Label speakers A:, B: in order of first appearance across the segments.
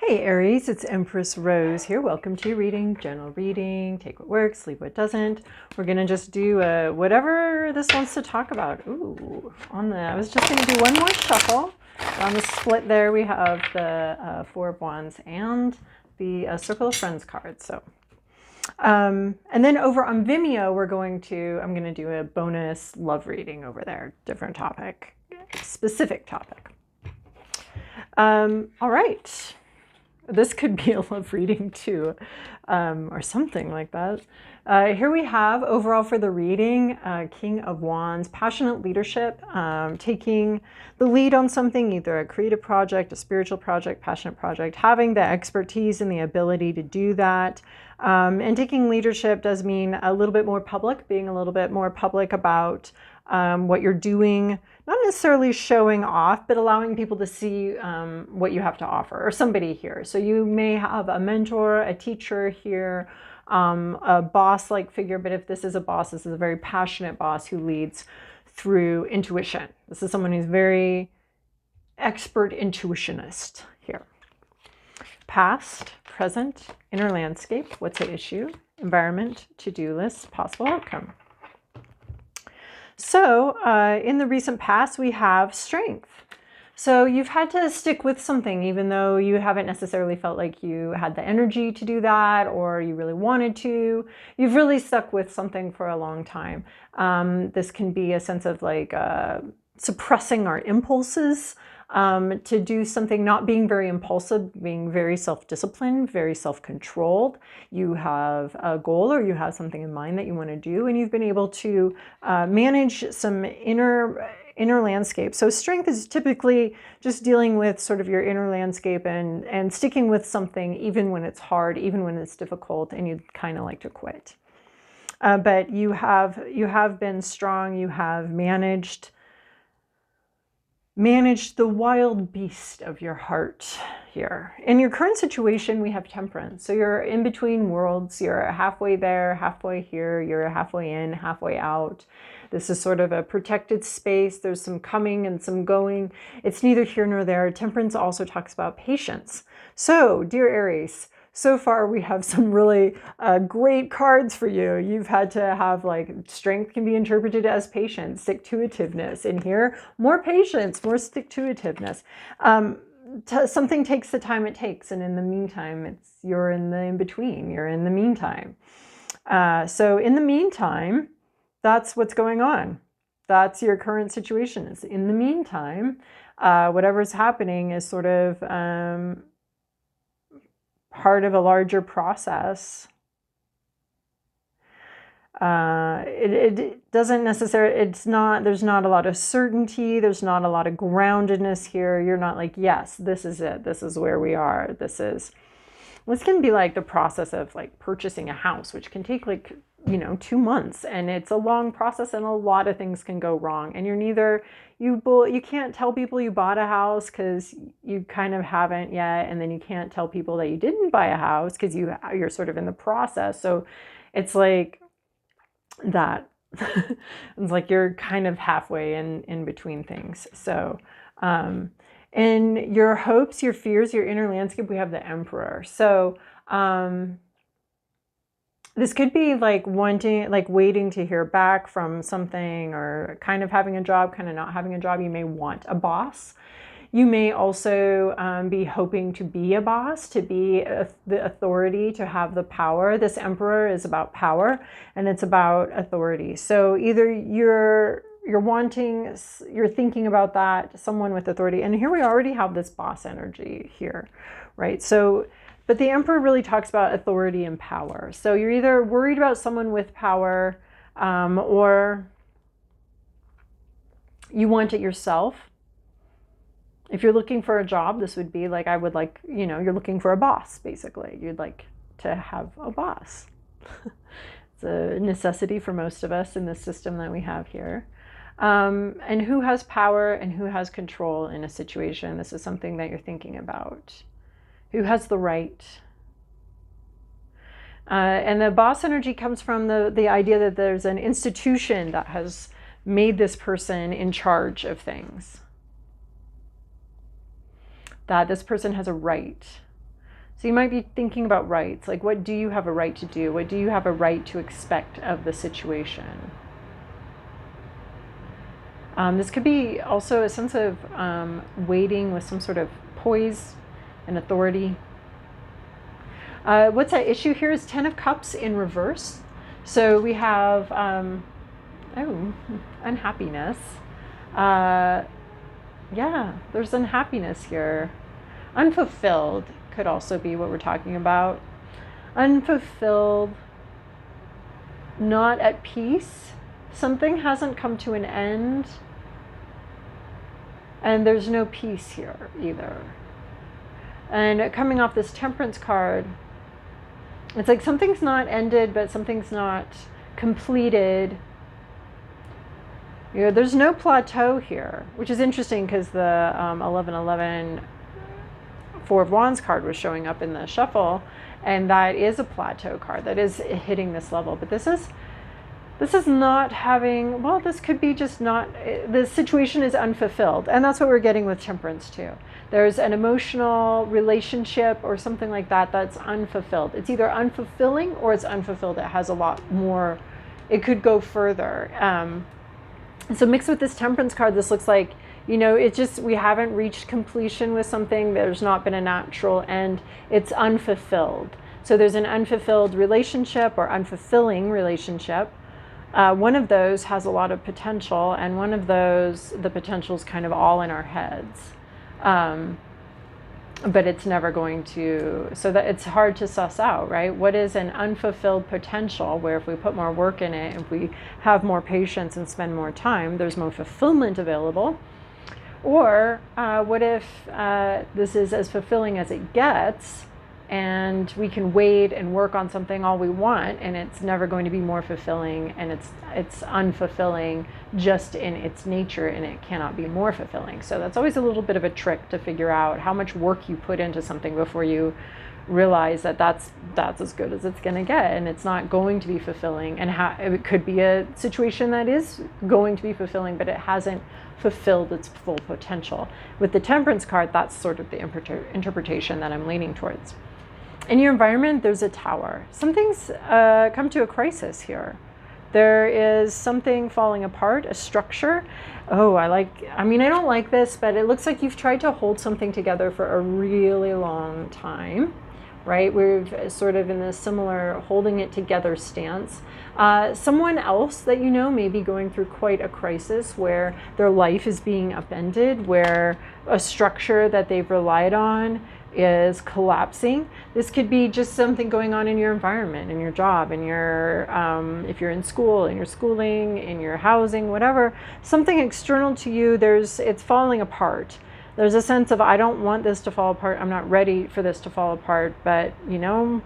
A: Hey Aries, it's Empress Rose here. Welcome to your reading, general reading. Take what works, leave what doesn't. We're gonna just do whatever this wants to talk about. Ooh, I was just gonna do one more shuffle. On the split there, we have the Four of Wands and the Circle of Friends card. So, and then over on Vimeo, I'm gonna do a bonus love reading over there, different topic, specific topic. All right. This could be a love reading too, or something like that. Here we have, overall for the reading, King of Wands, passionate leadership, taking the lead on something, either a creative project, a spiritual project, passionate project, having the expertise and the ability to do that. And taking leadership does mean a little bit more public, being a little bit more public about what you're doing, not necessarily showing off, but allowing people to see what you have to offer, or somebody here. So you may have a mentor, a teacher here, a boss-like figure, but if this is a boss, this is a very passionate boss who leads through intuition. This is someone who's very expert intuitionist here. Past, present, inner landscape, what's at issue, environment, to-do list, possible outcome. So in the recent past, we have strength. So you've had to stick with something, even though you haven't necessarily felt like you had the energy to do that, or you really wanted to. You've really stuck with something for a long time. This can be a sense of like suppressing our impulses, to do something, not being very impulsive, being very self-disciplined, very self-controlled. You have a goal or you have something in mind that you want to do, and you've been able to manage some inner landscape. So strength is typically just dealing with sort of your inner landscape and sticking with something even when it's hard, even when it's difficult, and you'd kind of like to quit. But you have been strong. You have managed the wild beast of your heart here. In your current situation, we have temperance. So you're in between worlds. You're halfway there, halfway here. You're halfway in, halfway out. This is sort of a protected space. There's some coming and some going. It's neither here nor there. Temperance also talks about patience. So, dear Aries, so far we have some really great cards for you. You've had to have, like, strength can be interpreted as patience, stick-to-itiveness. In here, more patience, more stick-to-itiveness. Something takes the time it takes, and in the meantime, you're in the in-between. You're in the meantime. So in the meantime, that's what's going on. That's your current situation. Is in the meantime, whatever's happening is sort of part of a larger process. It doesn't necessarily, there's not a lot of certainty. There's not a lot of groundedness here. You're not like, yes, this is it. This is where we are. This can be like the process of like purchasing a house, which can take like, 2 months, and it's a long process, and a lot of things can go wrong. And you can't tell people you bought a house because you kind of haven't yet, and then you can't tell people that you didn't buy a house because you're sort of in the process. So it's like that. It's like you're kind of halfway in between things. So in your hopes, your fears, your inner landscape, we have the Emperor. So this could be like waiting to hear back from something, or kind of having a job, kind of not having a job. You may want a boss. You may also be hoping to be a boss, to be the authority, to have the power. This Emperor is about power, and it's about authority. So either you're thinking about that, someone with authority. And here we already have this boss energy here, right? So, but the Emperor really talks about authority and power. So you're either worried about someone with power, or you want it yourself. If you're looking for a job, this would be like, you're looking for a boss, basically. You'd like to have a boss. It's a necessity for most of us in this system that we have here. And who has power and who has control in a situation? This is something that you're thinking about. Who has the right? And the boss energy comes from the idea that there's an institution that has made this person in charge of things. That this person has a right. So you might be thinking about rights, like what do you have a right to do? What do you have a right to expect of the situation? This could be also a sense of waiting with some sort of poise and authority. What's at issue here is 10 of Cups in reverse. So we have, unhappiness. Yeah, there's unhappiness here. Unfulfilled could also be what we're talking about. Unfulfilled, not at peace. Something hasn't come to an end. And there's no peace here either. And coming off this Temperance card, it's like something's not ended, but something's not completed. You know, there's no plateau here, which is interesting because the 1111 Four of Wands card was showing up in the shuffle, and that is a plateau card. That is hitting this level. But this is not having, well, this could be just not, the situation is unfulfilled. And that's what we're getting with Temperance too. There's an emotional relationship or something like that that's unfulfilled. It's either unfulfilling or it's unfulfilled. It has a lot more, it could go further. So mixed with this Temperance card, this looks like, you know, it just, we haven't reached completion with something. There's not been a natural end. It's unfulfilled. So there's an unfulfilled relationship or unfulfilling relationship. One of those has a lot of potential, and one of those, the potential is kind of all in our heads. But it's never going to, so that it's hard to suss out, right? What is an unfulfilled potential where if we put more work in it, if we have more patience and spend more time, there's more fulfillment available? Or what if this is as fulfilling as it gets, and we can wait and work on something all we want, and it's never going to be more fulfilling, and it's unfulfilling just in its nature, and it cannot be more fulfilling. So that's always a little bit of a trick to figure out how much work you put into something before you realize that that's as good as it's going to get, and it's not going to be fulfilling. And it could be a situation that is going to be fulfilling, but it hasn't fulfilled its full potential. With the Temperance card, that's sort of the interpretation that I'm leaning towards. In your environment, there's a Tower. Something's come to a crisis here. There is something falling apart, a structure. Oh, I don't like this, but it looks like you've tried to hold something together for a really long time, right? We're sort of in this similar holding it together stance. Someone else that you know may be going through quite a crisis where their life is being upended, where a structure that they've relied on is collapsing. This could be just something going on in your environment, in your job, in your if you're in school, in your schooling, in your housing, whatever, something external to you, it's falling apart. There's a sense of, I don't want this to fall apart. I'm not ready for this to fall apart. But, you know,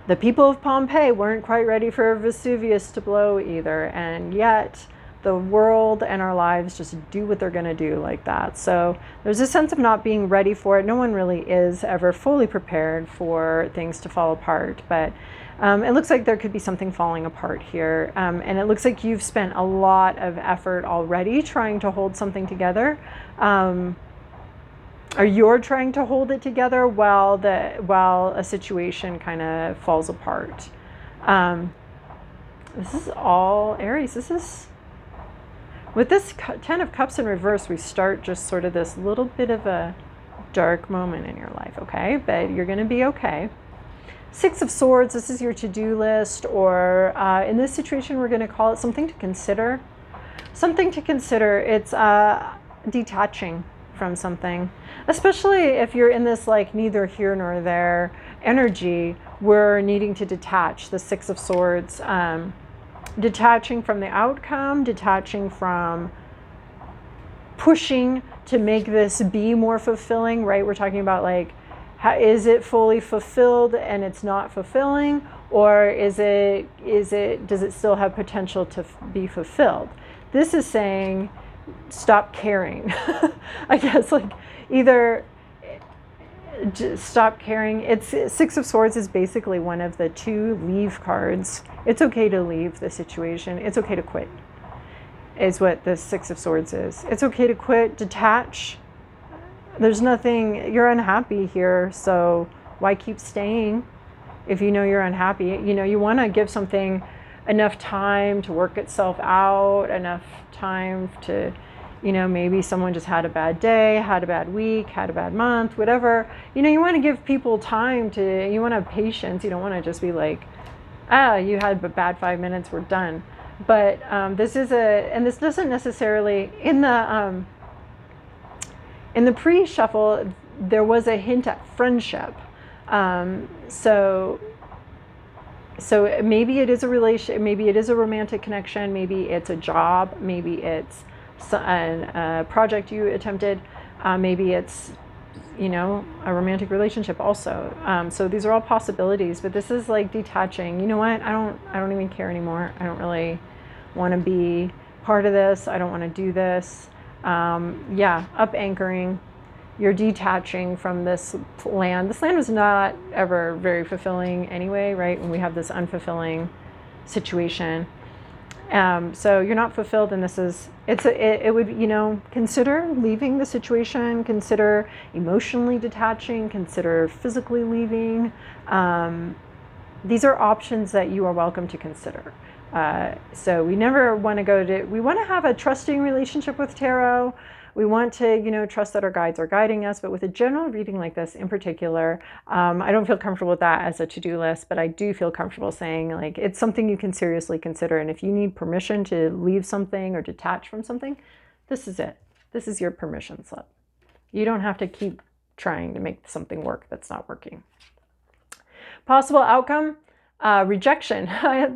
A: the people of Pompeii weren't quite ready for Vesuvius to blow either. And yet the world and our lives just do what they're going to do like that. So there's a sense of not being ready for it. No one really is ever fully prepared for things to fall apart. But it looks like there could be something falling apart here. And it looks like you've spent a lot of effort already trying to hold something together. Or you're trying to hold it together while a situation kind of falls apart. This is all Aries. With this 10 of Cups in reverse, we start just sort of this little bit of a dark moment in your life, okay? But you're going to be okay. 6 of Swords, this is your to-do list, or in this situation, we're going to call it something to consider. Something to consider. It's detaching from something, especially if you're in this like neither here nor there energy. We're needing to detach, the 6 of Swords. Detaching from the outcome, detaching from pushing to make this be more fulfilling, right? We're talking about like, is it fully fulfilled and it's not fulfilling, or does it still have potential to be fulfilled? This is saying stop caring. I guess like either just stop caring. It's 6 of Swords is basically one of the 2 leave cards. It's okay to leave the situation. It's okay to quit is what the 6 of Swords is. It's okay to quit, detach, There's nothing, you're unhappy here, so why keep staying if you know you're unhappy? You know, you want to give something enough time to work itself out, enough time to, you know, maybe someone just had a bad day, had a bad week, had a bad month, whatever. You know, you want to give people time to, you want to have patience. You don't want to just be like, ah, you had a bad 5 minutes, we're done. But this is and this doesn't necessarily, in the pre-shuffle, there was a hint at friendship. So maybe it is a relation, maybe it is a romantic connection, maybe it's a job, maybe it's a project you attempted, maybe it's, you know, a romantic relationship also. So these are all possibilities, but this is like detaching. You know what? I don't even care anymore. I don't really want to be part of this. I don't want to do this. Yeah, up anchoring. You're detaching from this land. This land was not ever very fulfilling anyway, right? When we have this unfulfilling situation. So you're not fulfilled, and this is, it would, you know, consider leaving the situation, consider emotionally detaching, consider physically leaving. These are options that you are welcome to consider. So we never want to we want to have a trusting relationship with tarot. We want to, you know, trust that our guides are guiding us, but with a general reading like this in particular, I don't feel comfortable with that as a to-do list, but I do feel comfortable saying, like, it's something you can seriously consider. And if you need permission to leave something or detach from something, this is it. This is your permission slip. You don't have to keep trying to make something work that's not working. Possible outcome, rejection.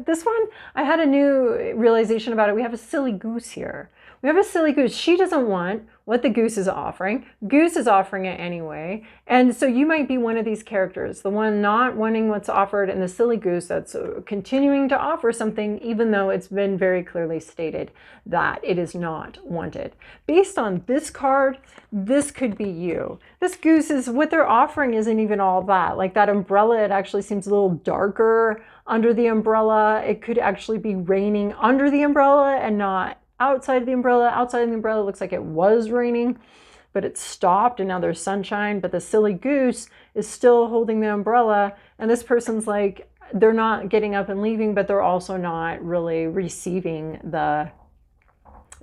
A: This one, I had a new realization about it. We have a silly goose here. We have a silly goose. She doesn't want what the goose is offering. Goose is offering it anyway. And so you might be one of these characters, the one not wanting what's offered, and the silly goose that's continuing to offer something even though it's been very clearly stated that it is not wanted. Based on this card, this could be you. This goose is, what they're offering isn't even all that. Like that umbrella, it actually seems a little darker under the umbrella. It could actually be raining under the umbrella and not outside of the umbrella. Outside of the umbrella looks like it was raining, but it stopped and now there's sunshine. But the silly goose is still holding the umbrella, and this person's like, they're not getting up and leaving, but they're also not really receiving the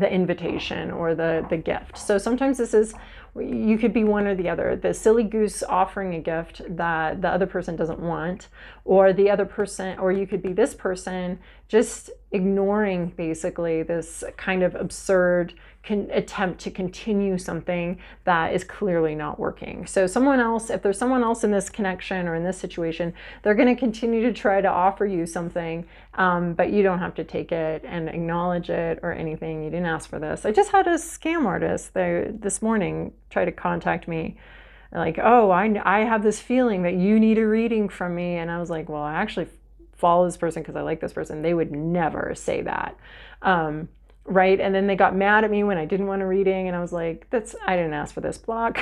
A: invitation or the gift. So sometimes this is, you could be one or the other. The silly goose offering a gift that the other person doesn't want, or the other person, or you could be this person just ignoring basically this kind of absurd attempt to continue something that is clearly not working. So someone else, if there's someone else in this connection or in this situation, they're going to continue to try to offer you something, but you don't have to take it and acknowledge it or anything. You didn't ask for this. I just had a scam artist this morning try to contact me, like, oh, I have this feeling that you need a reading from me. And I was like, well, I actually follow this person because I like this person. They would never say that. Right? And then they got mad at me when I didn't want a reading, and I was like, I didn't ask for this, block.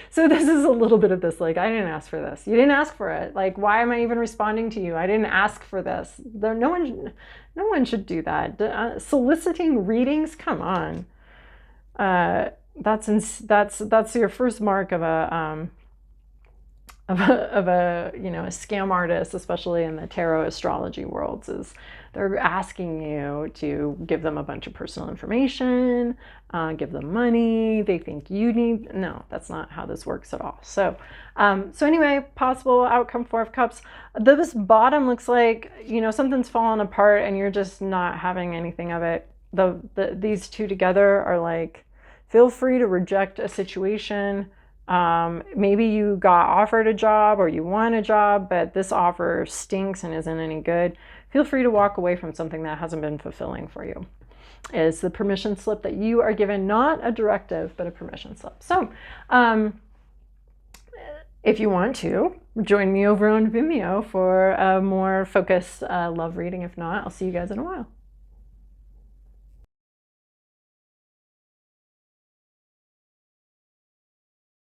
A: So this is a little bit of this, like, I didn't ask for this. You didn't ask for it. Like, why am I even responding to you? I didn't ask for this. No one should do that. Soliciting readings, come on. That's your first mark of a you know, a scam artist, especially in the tarot astrology worlds, is they're asking you to give them a bunch of personal information, give them money. They think you need, no, that's not how this works at all. So anyway, possible outcome, Four of Cups. This bottom looks like, you know, something's fallen apart and you're just not having anything of it. These two together are like, feel free to reject a situation. Maybe you got offered a job or you want a job, but this offer stinks and isn't any good. Feel free to walk away from something that hasn't been fulfilling for you. It's the permission slip that you are given, not a directive, but a permission slip. So if you want to, join me over on Vimeo for a more focused love reading. If not, I'll see you guys in a while.